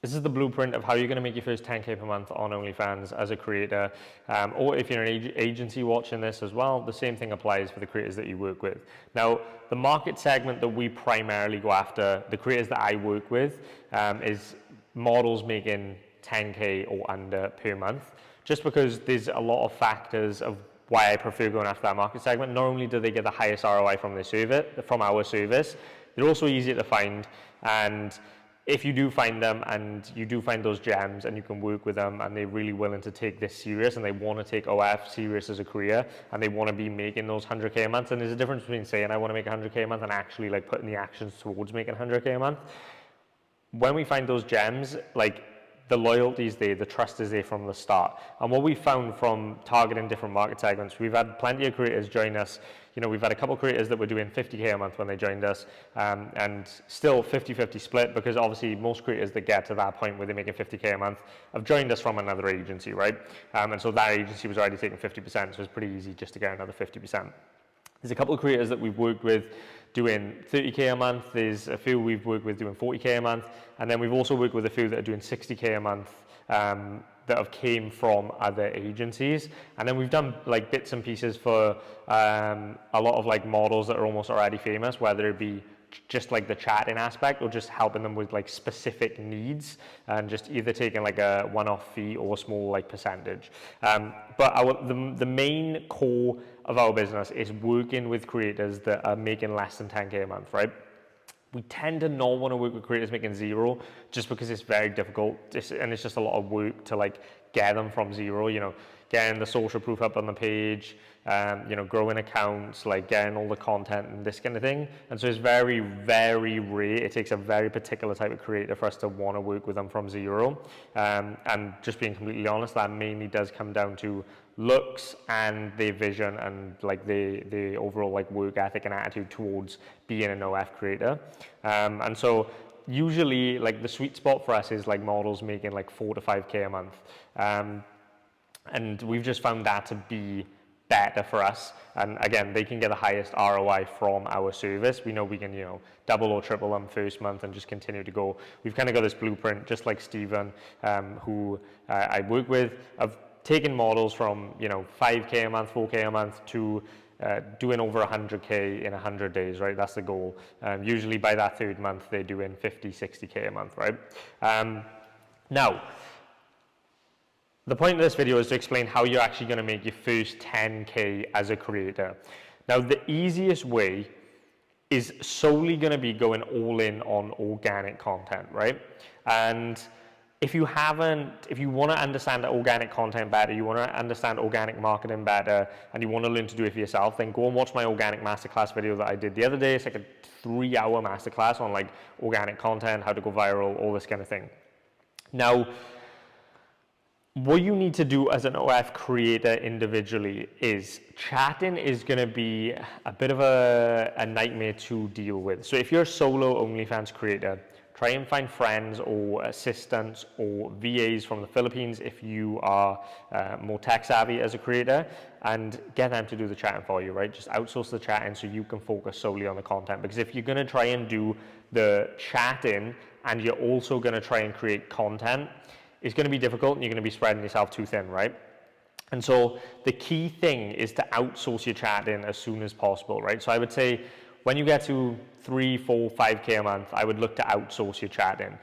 This is the blueprint of how you're going to make your first 10K per month on OnlyFans as a creator. Or if you're an agency watching this as well, the same thing applies for the creators that you work with. Now, the market segment that we primarily go after, the creators that I work with, is models making 10K or under per month, just because there's a lot of factors of why I prefer going after that market segment. Not only do they get the highest ROI from their service, from our service, they're also easier to find, and if you do find them and you do find those gems and you can work with them and they're really willing to take this serious and they want to take OF serious as a career and they want to be making those 100K a month, and there's a difference between saying I want to make 100K a month and actually like putting the actions towards making 100K a month. When we find those gems, like the loyalty is there, the trust is there from the start. And what we found from targeting different market segments, we've had plenty of creators join us. You know, we've had a couple of creators that were doing 50K a month when they joined us, and still 50-50 split, because obviously most creators that get to that point where they're making 50K a month have joined us from another agency, right? And so that agency was already taking 50%, so it's pretty easy just to get another 50%. There's a couple of creators that we've worked with doing 30K a month. There's a few we've worked with doing 40K a month. And then we've also worked with a few that are doing 60K a month that have came from other agencies. And then we've done like bits and pieces for a lot of like models that are almost already famous, whether it be just like the chatting aspect or just helping them with like specific needs and just either taking like a one-off fee or a small like percentage. But the main core of our business is working with creators that are making less than 10K a month, right? We tend to not want to work with creators making zero just because it's very difficult and it's just a lot of work to like get them from zero, you know, getting the social proof up on the page, you know, growing accounts, like getting all the content and this kind of thing. And so it's very, very rare. It takes a very particular type of creator for us to want to work with them from zero. And just being completely honest, that mainly does come down to looks and their vision and like the overall like work ethic and attitude towards being an OF creator. And so usually like the sweet spot for us is like models making like 4 to 5K a month. And we've just found that to be better for us. And again, they can get the highest ROI from our service. We know we can, you know, double or triple them first month and just continue to go. We've kind of got this blueprint, just like Steven, who I work with, of taking models from, you know, 5K a month, 4K a month to doing over 100K in 100 days, right? That's the goal. Usually by that third month, they're doing 50, 60K a month, right? Now, the point of this video is to explain how you're actually going to make your first 10K as a creator. Now, the easiest way is solely going to be going all in on organic content, right? And if you want to understand organic content better, you want to understand organic marketing better, and you want to learn to do it for yourself, then go and watch my organic masterclass video that I did the other day. It's like a 3-hour masterclass on like organic content, how to go viral, all this kind of thing. Now, what you need to do as an OF creator individually is chatting is going to be a bit of a nightmare to deal with. So if you're a solo OnlyFans creator, try and find friends or assistants or VAs from the Philippines if you are more tech savvy as a creator, and get them to do the chatting for you, right? Just outsource the chatting so you can focus solely on the content. Because if you're going to try and do the chatting and you're also going to try and create content, it's going to be difficult and you're going to be spreading yourself too thin, right? And so the key thing is to outsource your chatting as soon as possible, right? So I would say when you get to 3, 4, 5K a month, I would look to outsource your chatting.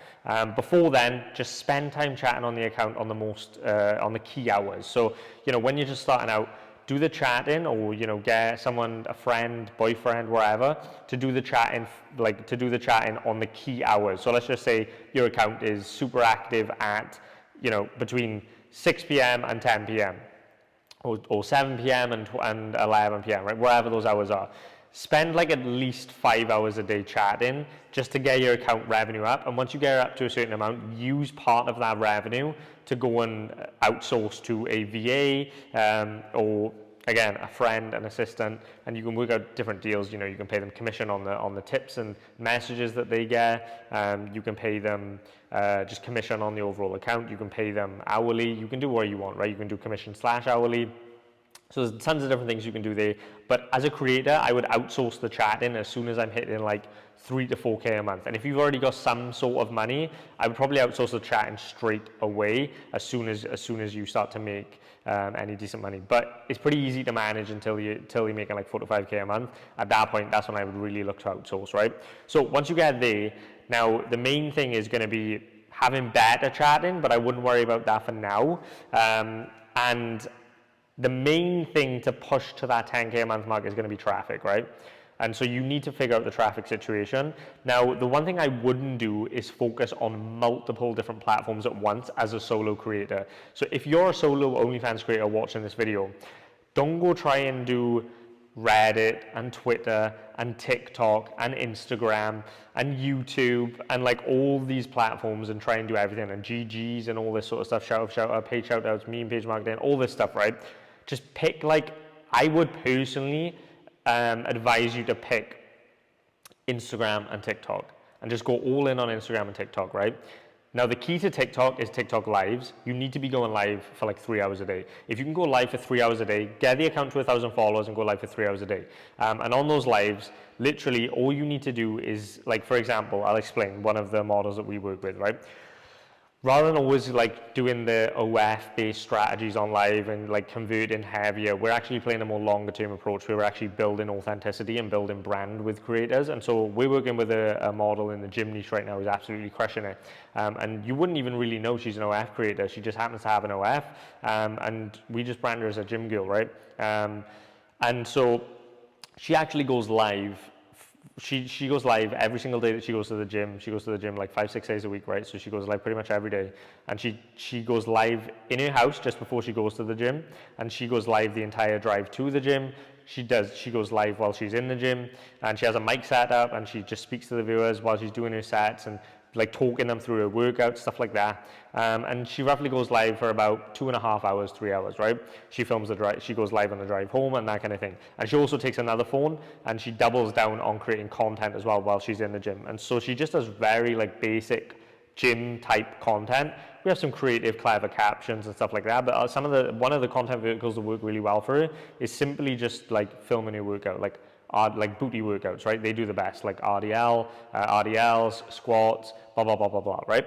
Before then, just spend time chatting on the account on the key hours. So, you know, when you're just starting out, do the chatting, or, you know, get someone, a friend, boyfriend, wherever, to do the chatting, on the key hours. So let's just say your account is super active at, you know, between 6 p.m. and 10 p.m. or 7 p.m. and 11 p.m., right? Wherever those hours are. Spend like at least 5 hours a day chatting just to get your account revenue up. And once you get it up to a certain amount, use part of that revenue to go and outsource to a VA or, again, a friend, an assistant, and you can work out different deals. You know, you can pay them commission on the tips and messages that they get. You can pay them just commission on the overall account. You can pay them hourly. You can do what you want, right? You can do commission /hourly. So there's tons of different things you can do there. But as a creator, I would outsource the chatting as soon as I'm hitting like 3 to 4K a month. And if you've already got some sort of money, I would probably outsource the chatting straight away as soon as you start to make any decent money. But it's pretty easy to manage until you're making like 4 to 5K a month. At that point, that's when I would really look to outsource, right? So once you get there, now the main thing is going to be having better chatting, but I wouldn't worry about that for now. And the main thing to push to that 10K a month mark is going to be traffic, right? And so you need to figure out the traffic situation. Now, the one thing I wouldn't do is focus on multiple different platforms at once as a solo creator. So if you're a solo OnlyFans creator watching this video, don't go try and do Reddit and Twitter and TikTok and Instagram and YouTube and like all these platforms and try and do everything, and GGs and all this sort of stuff, shout out, page shout outs, meme page marketing, all this stuff, right? Just pick, like, I would personally advise you to pick Instagram and TikTok and just go all in on Instagram and TikTok, right? Now, the key to TikTok is TikTok lives. You need to be going live for like 3 hours a day. If you can go live for 3 hours a day, get the account to 1,000 followers and go live for 3 hours a day. And on those lives, literally all you need to do is, like, for example, I'll explain one of the models that we work with, right? Rather than always like doing the OF-based strategies on live and like converting heavier, we're actually playing a more longer term approach where we're actually building authenticity and building brand with creators. And so we're working with a model in the gym niche right now who's absolutely crushing it. And you wouldn't even really know she's an OF creator. She just happens to have an OF. And we just brand her as a gym girl, right? And so she actually goes live. She goes live every single day that she goes to the gym. She goes to the gym like 5-6 days a week, right? So she goes live pretty much every day. And she goes live in her house just before she goes to the gym. And she goes live the entire drive to the gym. She goes live while she's in the gym. And she has a mic set up and she just speaks to the viewers while she's doing her sets and like talking them through her workout, stuff like that. And she roughly goes live for about 2.5 hours, 3 hours, right? She films the drive, she goes live on the drive home and that kind of thing. And she also takes another phone and she doubles down on creating content as well while she's in the gym. And so she just does very like basic gym type content. We have some creative, clever captions and stuff like that, but one of the content verticals that work really well for her is simply just like filming her workout, like booty workouts, right? They do the best, like RDLs, squats, blah, blah, blah, blah, blah, right?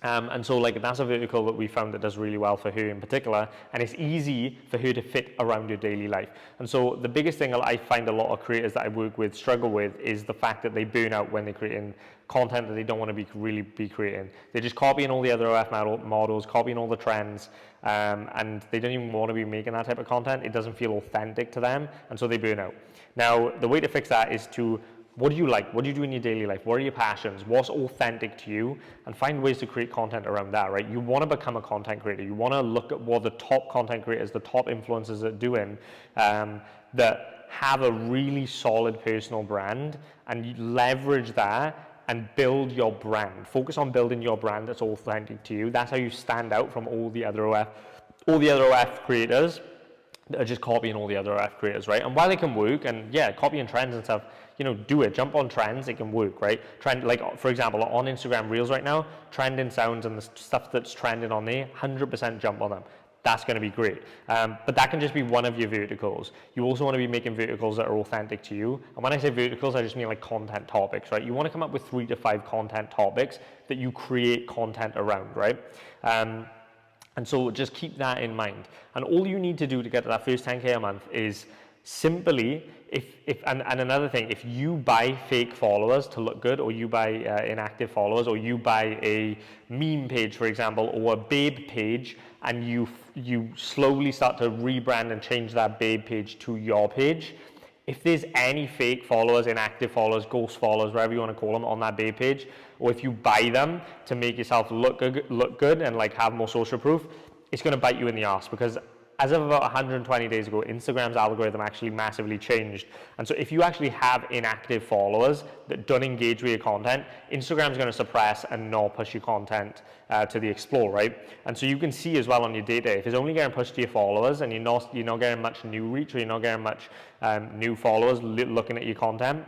And so like that's a vertical that we found that does really well for her in particular, and it's easy for her to fit around your daily life. And so the biggest thing I find a lot of creators that I work with struggle with is the fact that they burn out when they're creating content that they don't want to really be creating. They're just copying all the other OF models, copying all the trends, and they don't even want to be making that type of content. It doesn't feel authentic to them, and so they burn out. Now, the way to fix that is to, what do you like? What do you do in your daily life? What are your passions? What's authentic to you? And find ways to create content around that, right? You want to become a content creator. You want to look at what the top content creators, the top influencers are doing, that have a really solid personal brand, and you leverage that and build your brand. Focus on building your brand that's authentic to you. That's how you stand out from all the other OF creators that are just copying all the other OF creators, right? And while it can work, and yeah, copying trends and stuff, you know, do it. Jump on trends, it can work, right? Trend, like for example, on Instagram Reels right now, trending sounds and the stuff that's trending on there, 100% jump on them. That's going to be great. But that can just be one of your verticals. You also want to be making verticals that are authentic to you. And when I say verticals, I just mean like content topics, right? You want to come up with 3 to 5 content topics that you create content around, right? And so just keep that in mind. And all you need to do to get to that first 10K a month is simply, and another thing, if you buy fake followers to look good, or you buy inactive followers, or you buy a meme page, for example, or a babe page, and you slowly start to rebrand and change that babe page to your page, if there's any fake followers, inactive followers, ghost followers, whatever you want to call them, on that babe page, or if you buy them to make yourself look good and like have more social proof, it's going to bite you in the ass, because as of about 120 days ago, Instagram's algorithm actually massively changed. And so if you actually have inactive followers that don't engage with your content, Instagram's going to suppress and not push your content to the explore, right? And so you can see as well on your data, if it's only getting pushed to your followers and you're not getting much new reach, or you're not getting much new followers looking at your content,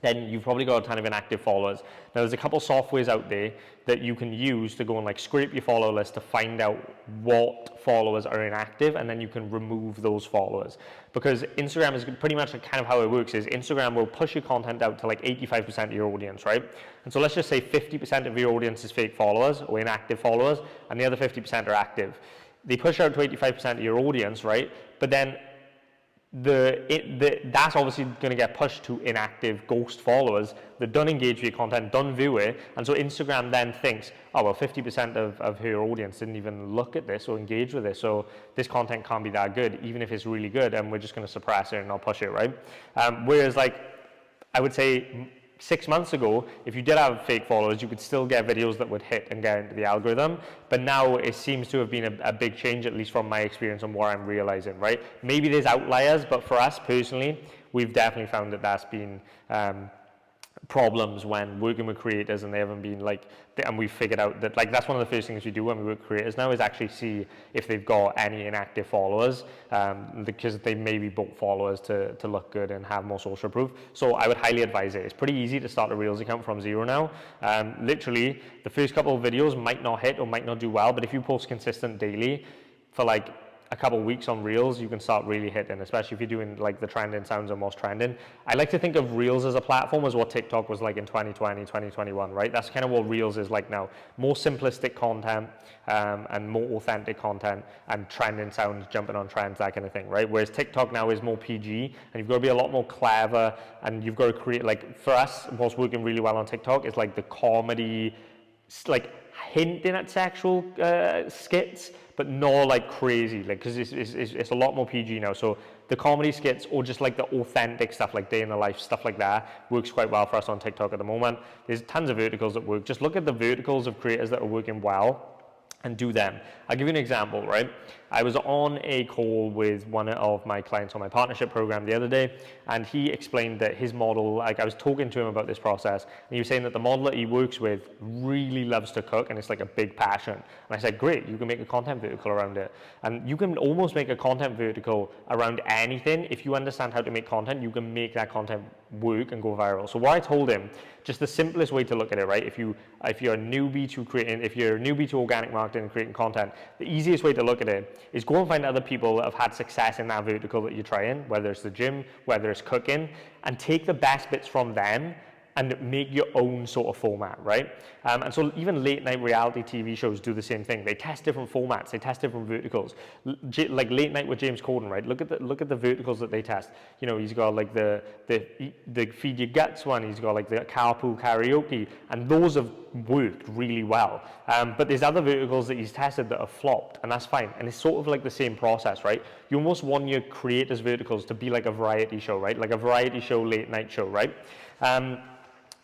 then you've probably got a ton of inactive followers. Now there's a couple softwares out there that you can use to go and like scrape your follower list to find out what followers are inactive, and then you can remove those followers. Because Instagram is pretty much kind of how it works is Instagram will push your content out to like 85% of your audience, right? And so let's just say 50% of your audience is fake followers or inactive followers, and the other 50% are active. They push out to 85% of your audience, right? But then that's obviously going to get pushed to inactive ghost followers that don't engage with your content, don't view it, and so Instagram then thinks, oh well, 50% of her audience didn't even look at this or engage with this, so this content can't be that good, even if it's really good, and we're just going to suppress it and not push it, right? Whereas like, I would say 6 months ago, if you did have fake followers, you could still get videos that would hit and get into the algorithm. But now it seems to have been a big change, at least from my experience and what I'm realizing, right? Maybe there's outliers, but for us personally, we've definitely found that that's been problems when working with creators, and they haven't been like, and we've figured out that like that's one of the first things we do when we work with creators now is actually see if they've got any inactive followers, because they maybe bought followers to look good and have more social proof. So I would highly advise it. It's pretty easy to start a Reels account from zero now. Literally the first couple of videos might not hit or might not do well, but if you post consistent daily for like a couple of weeks on Reels, you can start really hitting, especially if you're doing like the trending sounds and what's trending. I like to think of Reels as a platform as what TikTok was like in 2020, 2021, right? That's kind of what Reels is like now. More simplistic content and more authentic content and trending sounds, jumping on trends, that kind of thing, right? Whereas TikTok now is more PG, and you've got to be a lot more clever, and you've got to create, like for us, what's working really well on TikTok is like the comedy, like hinting at sexual skits, but not like crazy, like because it's a lot more PG now. So the comedy skits or just like the authentic stuff, like day in the life stuff like that, works quite well for us on TikTok at the moment. There's tons of verticals that work. Just look at the verticals of creators that are working well and do them. I'll give you an example, right? I was on a call with one of my clients on my partnership program the other day, and he explained that his model, like I was talking to him about this process, and he was saying that the model that he works with really loves to cook, and it's like a big passion. And I said, great, you can make a content vertical around it. And you can almost make a content vertical around anything. If you understand how to make content, you can make that content work and go viral. So what I told him, just the simplest way to look at it, right? If you're a newbie to organic marketing and creating content, the easiest way to look at it is go and find other people that have had success in that vertical that you're trying, whether it's the gym, whether it's cooking, and take the best bits from them and make your own sort of format, right? And so even late night reality TV shows do the same thing. They test different formats, they test different verticals. Like Late Night with James Corden, right? Look at the verticals that they test. You know, he's got like the feed your guts one, he's got like the carpool karaoke, and those have worked really well. But there's other verticals that he's tested that have flopped, and that's fine. And it's sort of like the same process, right? You almost want your creators' verticals to be like a variety show, right? Like a variety show, late night show, right?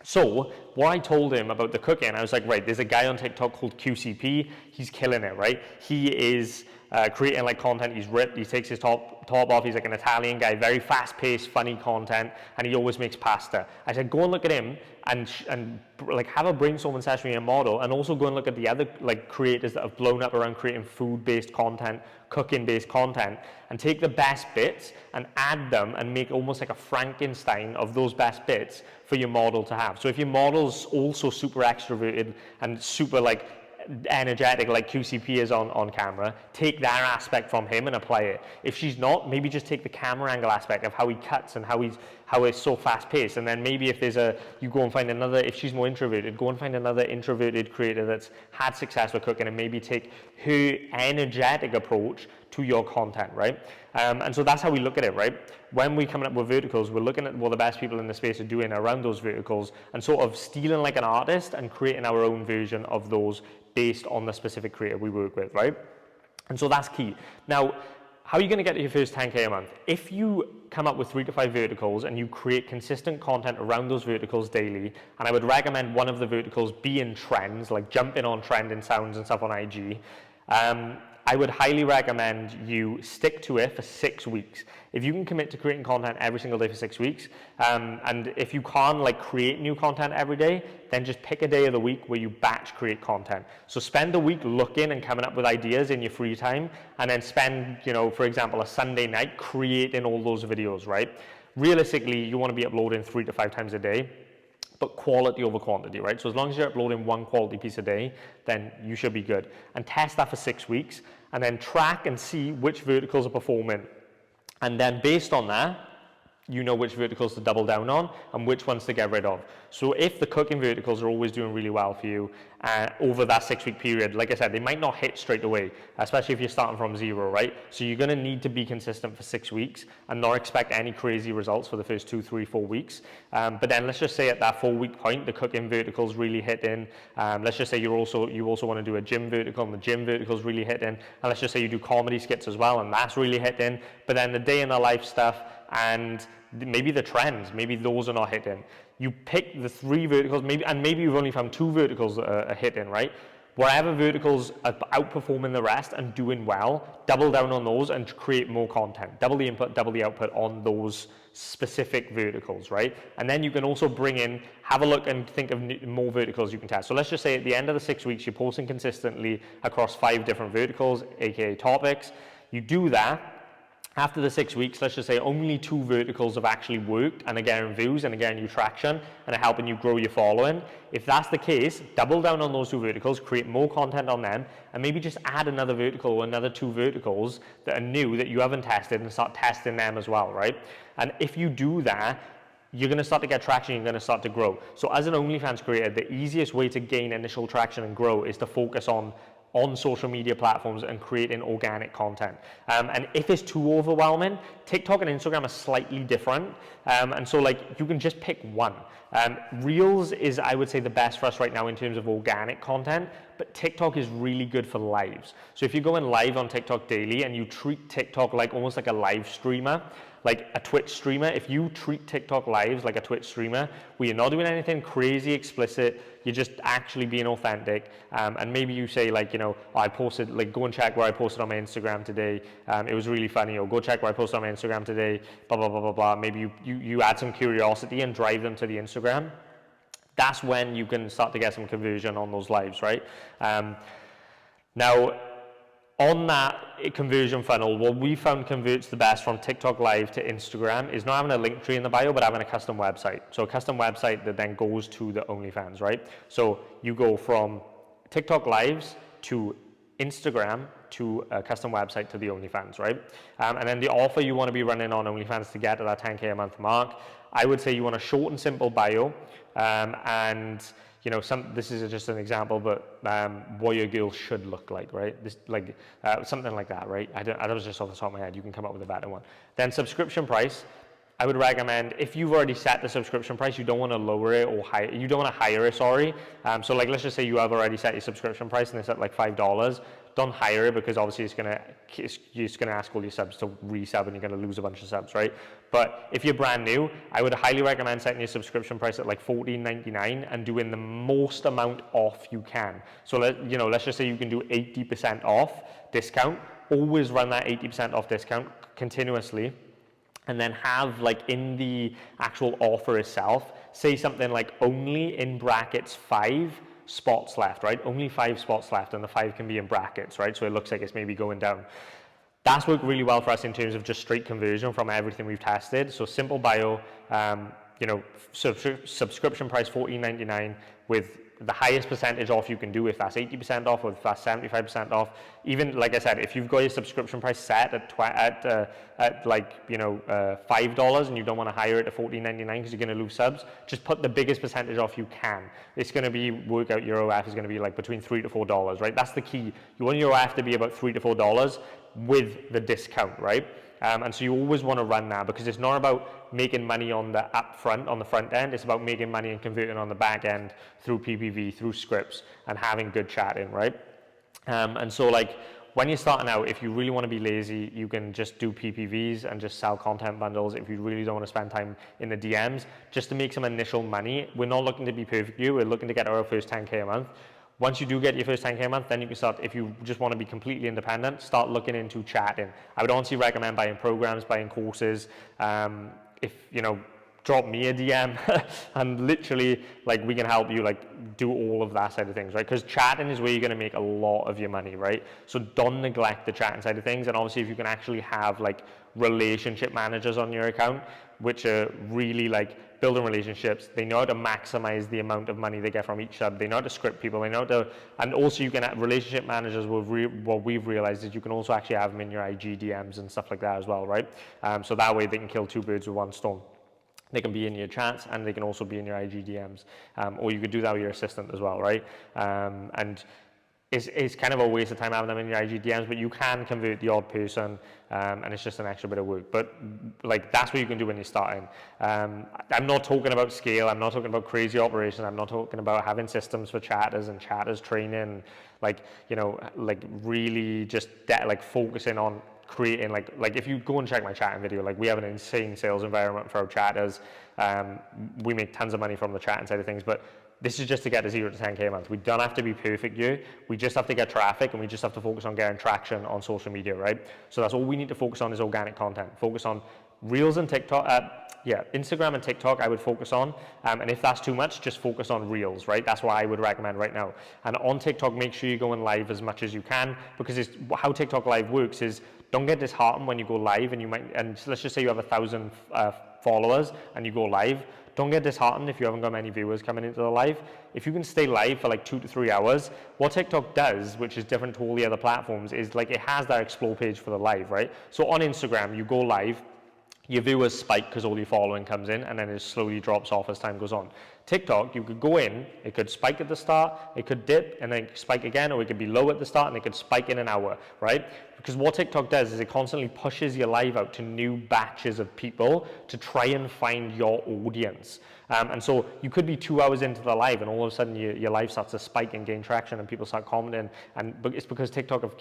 So what I told him about the cooking, I was like, right, there's a guy on TikTok called QCP. He's killing it, right? He is creating like content. He's ripped. He takes his top off. He's like an Italian guy, very fast-paced, funny content, and he always makes pasta. I said, go and look at him and like have a brainstorming session with your model, and also go and look at the other like creators that have blown up around creating food-based content, cooking-based content, and take the best bits and add them and make almost like a Frankenstein of those best bits for your model to have. So if your model's also super extroverted and super like energetic like QCP is on camera, take that aspect from him and apply it. If she's not, maybe just take the camera angle aspect of how he cuts and how it's so fast paced, and then maybe if you go and find another, if she's more introverted, go and find another introverted creator that's had success with cooking and maybe take her energetic approach to your content, right? And so that's how we look at it, right? When we're coming up with verticals, we're looking at what the best people in the space are doing around those verticals and sort of stealing like an artist and creating our own version of those based on the specific creator we work with, right? And so that's key. Now, how are you going to get to your first 10K a month? If you come up with 3 to 5 verticals and you create consistent content around those verticals daily, and I would recommend one of the verticals be in trends, like jumping on trending sounds and stuff on IG, I would highly recommend you stick to it for 6 weeks. If you can commit to creating content every single day for 6 weeks, and if you can't like create new content every day, then just pick a day of the week where you batch create content. So spend a week looking and coming up with ideas in your free time, and then spend, you know, for example, a Sunday night creating all those videos, right? realistically, you want to be uploading 3 to 5 times a day, but quality over quantity, right? So as long as you're uploading one quality piece a day, then you should be good. And test that for 6 weeks, and then track and see which verticals are performing. And then based on that, you know which verticals to double down on and which ones to get rid of. So if the cooking verticals are always doing really well for you over that 6-week period, like I said, they might not hit straight away, especially if you're starting from zero, right? So you're going to need to be consistent for 6 weeks and not expect any crazy results for the first 2, 3, 4 weeks. But then let's just say at that 4-week point, the cooking verticals really hit in. Let's just say you also want to do a gym vertical and the gym verticals really hit in. And let's just say you do comedy skits as well and that's really hit in. But then the day in the life stuff and maybe the trends, maybe those are not hitting. You pick the 3 verticals, maybe you've only found 2 verticals that are hitting, right? Wherever verticals are outperforming the rest and doing well, double down on those and create more content. Double the input, double the output on those specific verticals, right? And then you can also have a look and think of more verticals you can test. So let's just say at the end of the 6 weeks, you're posting consistently across 5 different verticals, aka topics. You do that. After the 6 weeks, let's just say only 2 verticals have actually worked and are getting views and are getting you traction and are helping you grow your following. If that's the case, double down on those 2 verticals, create more content on them, and maybe just add another vertical or another 2 verticals that are new that you haven't tested and start testing them as well, right? And if you do that, you're going to start to get traction, you're going to start to grow. So as an OnlyFans creator, the easiest way to gain initial traction and grow is to focus on social media platforms and creating organic content. And if it's too overwhelming, TikTok and Instagram are slightly different. And so like you can just pick one. Reels is, I would say, the best for us right now in terms of organic content, but TikTok is really good for lives. So if you're going live on TikTok daily and you treat TikTok like almost like a live streamer, like a Twitch streamer, if you treat TikTok lives like a Twitch streamer, where you're not doing anything crazy explicit, you're just actually being authentic, and maybe you say like, you know, I posted, like go and check where I posted on my Instagram today, it was really funny, or go check where I posted on my Instagram today, blah, blah, blah, blah, blah. Maybe you add some curiosity and drive them to the Instagram. That's when you can start to get some conversion on those lives, right? Now, on that conversion funnel, what we found converts the best from TikTok Live to Instagram is not having a link tree in the bio, but having a custom website. So a custom website that then goes to the OnlyFans, right? So you go from TikTok Lives to Instagram to a custom website to the OnlyFans, right? And then the offer you want to be running on OnlyFans to get to that 10K a month mark, I would say you want a short and simple bio, and you know, this is just an example, but what your girl should look like, right? This, like something like that, right? I was just off the top of my head. You can come up with a better one. Then subscription price. I would recommend, if you've already set the subscription price, you don't want to lower it or you don't want to hire it, sorry. So like, let's just say you have already set your subscription price and it's at like $5. Don't hire it, because obviously you're just gonna ask all your subs to resub and you're gonna lose a bunch of subs, right? But if you're brand new, I would highly recommend setting your subscription price at like $14.99 and doing the most amount off you can. So let's just say you can do 80% off discount. Always run that 80% off discount continuously. And then have, like, in the actual offer itself, say something like only in brackets 5 spots left, right? Only 5 spots left, and the 5 can be in brackets, right? So it looks like it's maybe going down. That's worked really well for us in terms of just straight conversion from everything we've tested. So simple bio, you know, subscription price $14.99 with the highest percentage off you can do, if that's 80% off or if that's 75% off. Even, like I said, if you've got your subscription price set at like, you know, $5 and you don't want to hire it at $14.99 because you're going to lose subs, just put the biggest percentage off you can. It's going to work out your OF is going to be like between $3 to $4, right? That's the key. You want your OF to be about $3 to $4 with the discount, right? And so you always want to run that, because it's not about making money on the front end. It's about making money and converting on the back end through PPV, through scripts, and having good chatting, right? And so like when you're starting out, if you really want to be lazy, you can just do PPVs and just sell content bundles. If you really don't want to spend time in the DMs, just to make some initial money. We're not looking to be perfect. We're looking to get our first 10K a month. Once you do get your first 10K a month, then you can start, if you just want to be completely independent, start looking into chatting. I would honestly recommend buying programs, buying courses. If, you know, drop me a DM and literally like we can help you like do all of that side of things, right? Because chatting is where you're going to make a lot of your money, right? So don't neglect the chatting side of things. And obviously if you can actually have like relationship managers on your account, which are really like building relationships, they know how to maximize the amount of money they get from each sub, they know how to script people, they know how to, and also you can have relationship managers. What we've realized is you can also actually have them in your IG DMs and stuff like that as well, right? So that way they can kill two birds with one stone. They can be in your chats and they can also be in your IG DMs, or you could do that with your assistant as well, right? And it's kind of a waste of time having them in your IG DMs, but you can convert the odd person, and it's just an extra bit of work. But like that's what you can do when you're starting. I'm not talking about scale. I'm not talking about crazy operations. I'm not talking about having systems for chatters and chatters training. Like, you know, like really just like focusing on creating like if you go and check my chatting video, like we have an insane sales environment for our chatters. We make tons of money from the chatting side of things, but this is just to get to 0 to 10K a month. We don't have to be perfect here. We just have to get traffic, and we just have to focus on getting traction on social media, right? So that's all we need to focus on is organic content. Focus on Reels and TikTok. Instagram and TikTok I would focus on. And if that's too much, just focus on Reels, right? That's what I would recommend right now. And on TikTok, make sure you're going live as much as you can, because how TikTok live works is don't get disheartened when you go live and let's just say you have 1,000 followers and you go live. Don't get disheartened if you haven't got many viewers coming into the live. If you can stay live for like 2 to 3 hours, what TikTok does, which is different to all the other platforms, is like it has that explore page for the live, right? So on Instagram, you go live, your viewers spike because all your following comes in, and then it slowly drops off as time goes on. TikTok, you could go in, it could spike at the start, it could dip and then spike again, or it could be low at the start and it could spike in an hour, right? Because what TikTok does is it constantly pushes your live out to new batches of people to try and find your audience. And so you could be 2 hours into the live and all of a sudden your live starts to spike and gain traction and people start commenting, and it's because TikTok have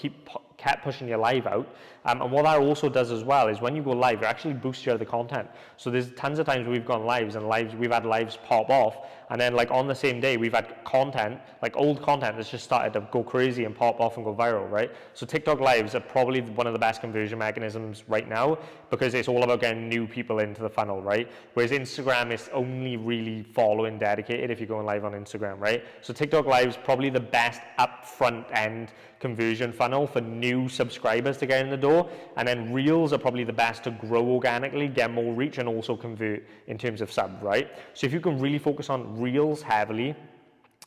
kept pushing your live out. And what that also does as well is when you go live, it actually boosts your other content. So there's tons of times we've gone lives and we've had lives pop off, and then like on the same day we've had content, like old content that's just started to go crazy and pop off and go viral, right? So TikTok lives are probably one of the best conversion mechanisms right now, because it's all about getting new people into the funnel, right? Whereas Instagram is only really following dedicated if you're going live on Instagram, right? So TikTok lives probably the best upfront end conversion funnel for new subscribers to get in the door, and then Reels are probably the best to grow organically, get more reach, and also convert in terms of subs, right? So if you can really focus on Reels heavily,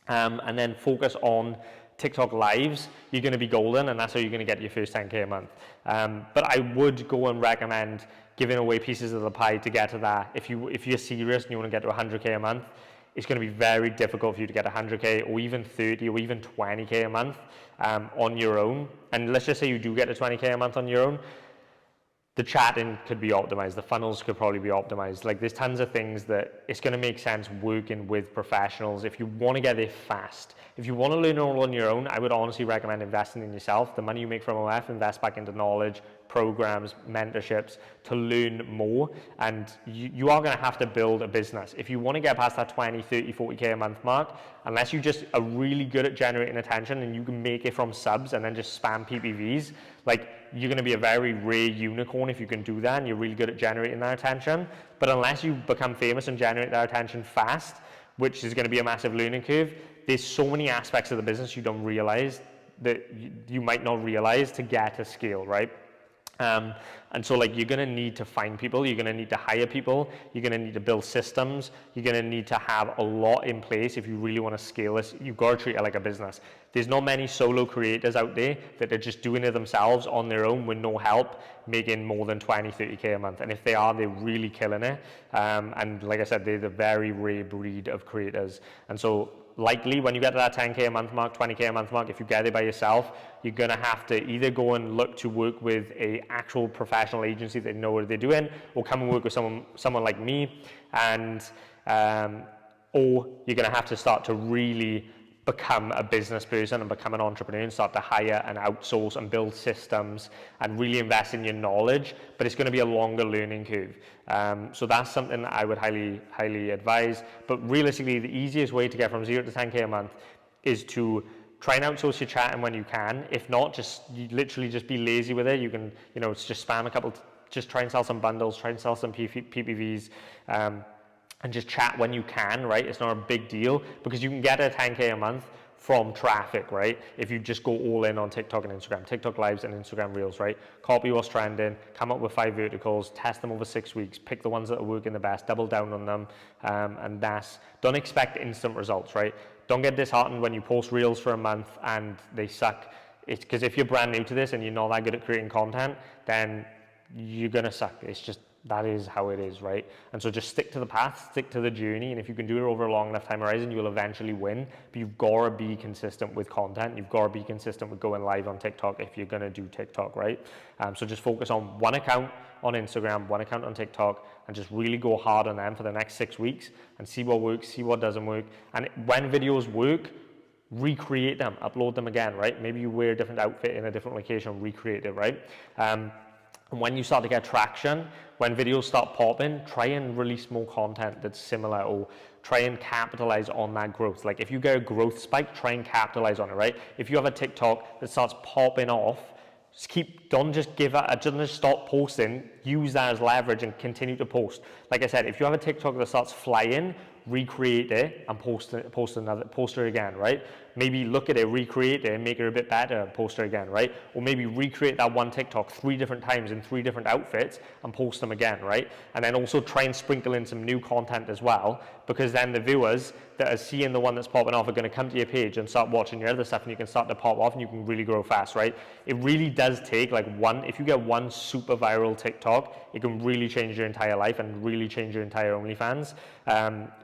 and then focus on TikTok lives, you're going to be golden, and that's how you're going to get your first 10K a month. But I would go and recommend giving away pieces of the pie to get to that. If you're serious and you want to get to 100K a month, it's going to be very difficult for you to get 100K or even 30 or even 20K a month on your own. And let's just say you do get to 20K a month on your own, the chatting could be optimized, the funnels could probably be optimized. Like there's tons of things that it's going to make sense working with professionals if you want to get there fast. If you want to learn all on your own, I would honestly recommend investing in yourself. The money you make from OF, invest back into knowledge, programs, mentorships to learn more. And you are going to have to build a business. If you want to get past that 20, 30, 40K a month mark, unless you just are really good at generating attention and you can make it from subs and then just spam PPVs, like you're going to be a very rare unicorn if you can do that and you're really good at generating that attention. But unless you become famous and generate that attention fast, which is going to be a massive learning curve, there's so many aspects of the business you don't realize that you might not realize to get to scale, right? And so like you're going to need to find people, you're going to need to hire people, you're going to need to build systems, you're going to need to have a lot in place if you really want to scale this. You've got to treat it like a business. There's not many solo creators out there that are just doing it themselves on their own with no help, making more than 20, 30K a month. And if they are, they're really killing it. And like I said, they're the very rare breed of creators. And so likely when you get to that 10K a month mark, 20K a month mark, if you get it by yourself, you're going to have to either go and look to work with a actual professional agency that know what they're doing, or come and work with someone like me, and or you're going to have to start to really become a business person and become an entrepreneur and start to hire and outsource and build systems and really invest in your knowledge, but it's going to be a longer learning curve. So that's something that I would highly advise. But realistically, the easiest way to get from 0 to 10K a month is to try and outsource your chatting when you can. If not, literally just be lazy with it. You can, it's just spam a couple, just try and sell some bundles, try and sell some PPVs, and just chat when you can, right? It's not a big deal because you can get a 10K a month from traffic, right? If you just go all in on TikTok and Instagram, TikTok lives and Instagram reels, right? Copy what's trending, come up with 5 verticals, test them over 6 weeks, pick the ones that are working the best, double down on them, and don't expect instant results, right? Don't get disheartened when you post reels for a month and they suck. It's because if you're brand new to this and you're not that good at creating content, then you're gonna suck. It's just, that is how it is, right? And so just stick to the path, stick to the journey, and if you can do it over a long enough time horizon, you'll eventually win. But you've got to be consistent with content. You've got to be consistent with going live on TikTok if you're going to do TikTok, right? So just focus on one account on Instagram, one account on TikTok, and just really go hard on them for the next 6 weeks and see what works, see what doesn't work. And when videos work, recreate them, upload them again, right? Maybe you wear a different outfit in a different location, recreate it, right? And when you start to get traction, when videos start popping, try and release more content that's similar, or try and capitalize on that growth. Like if you get a growth spike, try and capitalize on it, right? If you have a TikTok that starts popping off, don't just stop posting, use that as leverage and continue to post. Like I said, if you have a TikTok that starts flying, recreate it and post it again, right? Maybe look at it, recreate it, and make it a bit better, post it again, right? Or maybe recreate that one TikTok 3 different times in 3 different outfits and post them again, right? And then also try and sprinkle in some new content as well, because then the viewers that are seeing the one that's popping off are going to come to your page and start watching your other stuff, and you can start to pop off and you can really grow fast, right? It really does take like if you get one super viral TikTok, it can really change your entire life and really change your entire OnlyFans.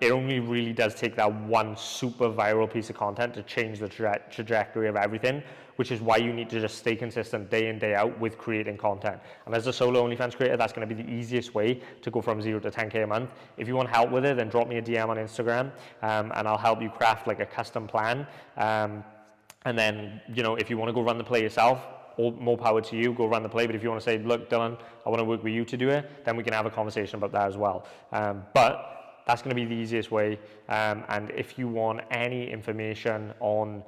It only really does take that one super viral piece of content to change the trajectory of everything, which is why you need to just stay consistent day in, day out with creating content. And as a solo OnlyFans creator, that's going to be the easiest way to go from 0 to 10K a month. If you want help with it, then drop me a DM on Instagram, and I'll help you craft like a custom plan. And then, if you want to go run the play yourself, more power to you, go run the play. But if you want to say, look, Dylan, I want to work with you to do it, then we can have a conversation about that as well. But that's going to be the easiest way. And if you want any information on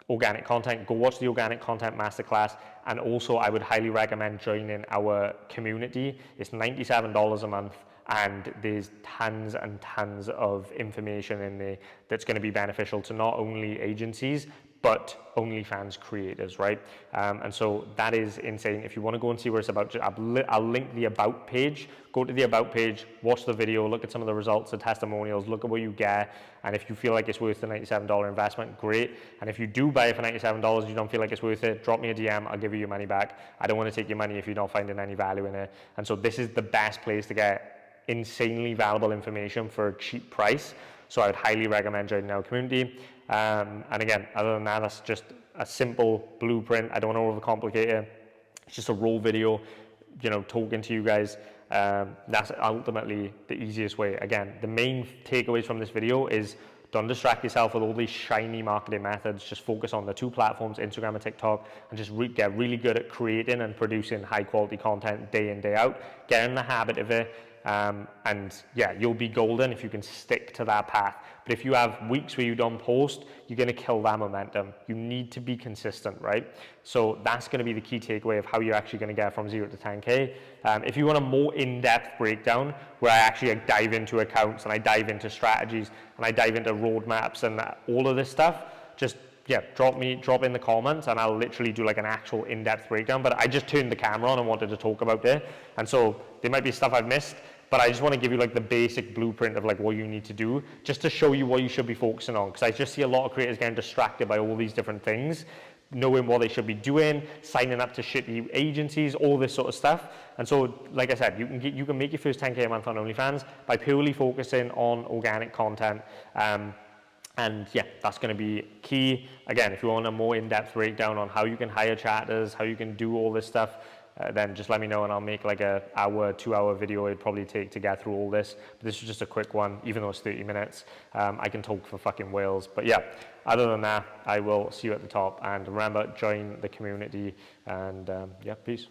organic content, go watch the organic content masterclass. And also I would highly recommend joining our community. It's $97 a month, and there's tons and tons of information in there that's going to be beneficial to not only agencies but OnlyFans creators, right? And so that is insane. If you want to go and see what it's about, I'll link the About page. Go to the About page, watch the video, look at some of the results, the testimonials, look at what you get. And if you feel like it's worth the $97 investment, great. And if you do buy it for $97, you don't feel like it's worth it, drop me a DM, I'll give you your money back. I don't want to take your money if you're not finding any value in it. And so this is the best place to get insanely valuable information for a cheap price. So I would highly recommend joining our community. And again, other than that, that's just a simple blueprint. I don't want to overcomplicate it. It's just a raw video, talking to you guys. That's ultimately the easiest way. Again, the main takeaways from this video is don't distract yourself with all these shiny marketing methods. Just focus on the 2 platforms, Instagram and TikTok, and just get really good at creating and producing high quality content day in, day out. Get in the habit of it. And yeah, you'll be golden if you can stick to that path. But if you have weeks where you don't post, you're going to kill that momentum. You need to be consistent, right? So that's going to be the key takeaway of how you're actually going to get from 0 to 10K. If you want a more in-depth breakdown where I actually dive into accounts and I dive into strategies and I dive into roadmaps and all of this stuff, just drop in the comments and I'll literally do like an actual in-depth breakdown. But I just turned the camera on and wanted to talk about it, and so there might be stuff I've missed, but I just want to give you like the basic blueprint of like what you need to do just to show you what you should be focusing on, because I just see a lot of creators getting distracted by all these different things, knowing what they should be doing, signing up to shitty agencies, all this sort of stuff. And so, like I said, you can make your first 10K a month on OnlyFans by purely focusing on organic content. And yeah, that's going to be key. Again, if you want a more in-depth breakdown on how you can hire chatters, how you can do all this stuff, then just let me know and I'll make like a 2-hour video it'd probably take to get through all this. But this is just a quick one, even though it's 30 minutes. I can talk for fucking whales. But yeah, other than that, I will see you at the top. And remember, join the community. And yeah, peace.